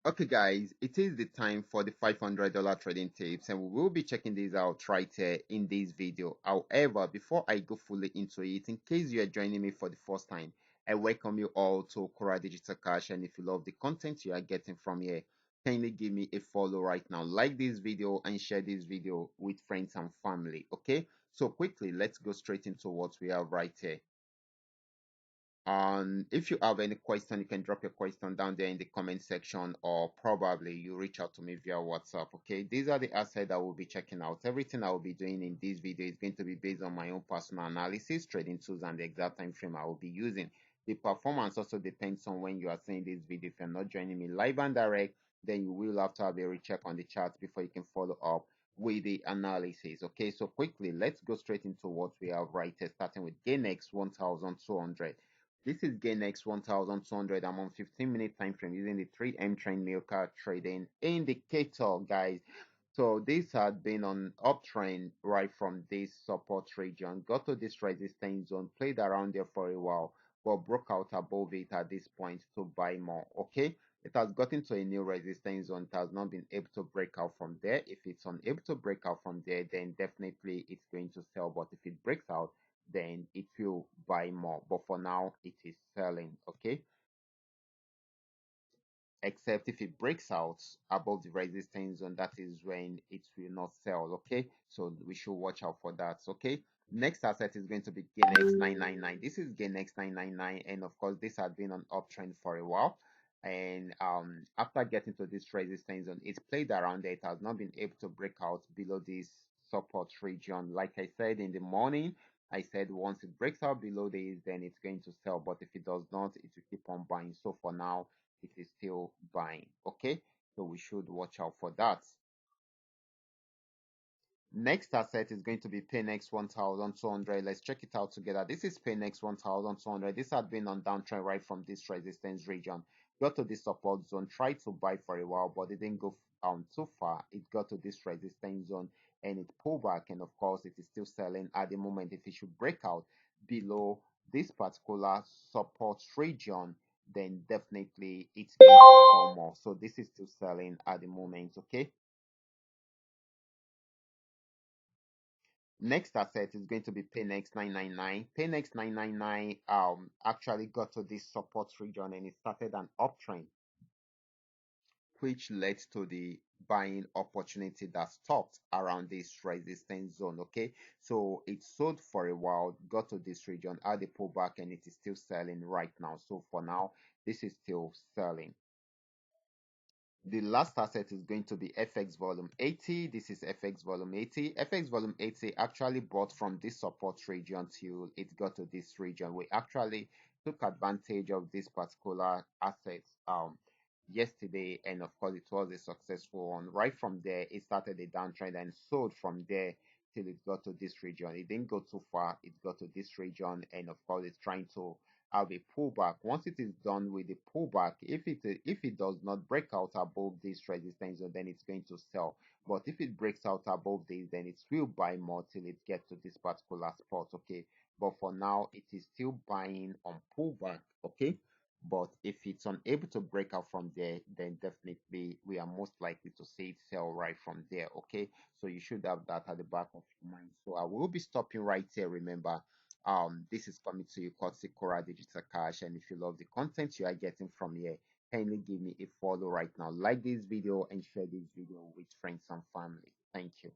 Okay, guys, it is the time for the $500 trading tips, and we will be checking these out right here in this video. However, before I go fully into it, in case you are joining me for the first time, I welcome you all to Qora Digital Cash. And if you love the content you are getting from here, kindly give me a follow right now, like this video, and share this video with friends and family. Okay, so quickly, let's go straight into what we have right here. If you have any question, you can drop your question down there in the comment section, or probably you reach out to me via WhatsApp. Okay, these are the assets I will be checking out. Everything I will be doing in this video is going to be based on my own personal analysis, trading tools, and the exact time frame I will be using. The performance also depends on when you are seeing this video. If you're not joining me live and direct, then you will have to have a recheck on the chart before you can follow up with the analysis. Okay, so quickly, let's go straight into what we have right here, starting with GainX 1200. This is GainX 1200. I'm on 15-minute time frame using the 3M trend Milka trading indicator, guys. So this had been on uptrend right from this support region, got to this resistance zone, played around there for a while, but broke out above it at this point to buy more. Okay, it has gotten to a new resistance zone. It has not been able to break out from there. If it's unable to break out from there, then definitely it's going to sell. But if it breaks out, then it will buy more. But for now, it is selling. Okay, except if it breaks out above the resistance zone, that is when it will not sell. Okay, so we should watch out for that. Okay, next asset is going to be GainX 999. This is GainX 999, and of course this had been on uptrend for a while, and after getting to this resistance zone, it played around there. It has not been able to break out below this support region. Like I said in the morning, I said once it breaks out below this, then it's going to sell, but if it does not, it will keep on buying. So for now, it is still buying. Okay, so we should watch out for that. Next asset is going to be Paynex 1200. Let's check it out together. This is Paynex 1200. This had been on downtrend right from this resistance region. Got to this support zone, tried to buy for a while, but it didn't go too far. It got to this resistance zone and it pulled back. And of course, it is still selling at the moment. If it should break out below this particular support region, then definitely it's going to sell more. So this is still selling at the moment. Okay. Next asset is going to be Paynex 999. Paynex 999 actually got to this support region and it started an uptrend, which led to the buying opportunity that stopped around this resistance zone. Okay, so it sold for a while, got to this region, had a pullback, and it is still selling right now. So for now, this is still selling. The last asset is going to be FX volume 80. This is FX volume 80. FX volume 80 actually bought from this support region till it got to this region. We actually took advantage of this particular asset yesterday, and of course it was a successful one. Right from there, it started a downtrend and sold from there till it got to this region. It didn't go too far, it got to this region, and of course it's trying to have a pullback. Once it is done with the pullback, if it does not break out above this resistance zone, then it's going to sell. But if it breaks out above this, then it will buy more till it gets to this particular spot. Okay, but for now it is still buying on pullback. Okay, but if it's unable to break out from there, then definitely we are most likely to see it sell right from there. Okay, so you should have that at the back of your mind. So I will be stopping right here. Remember, this is coming to you courtesy Qora Digital Cash, and if you love the content you are getting from here, kindly give me a follow right now, like this video, and share this video with friends and family. Thank you.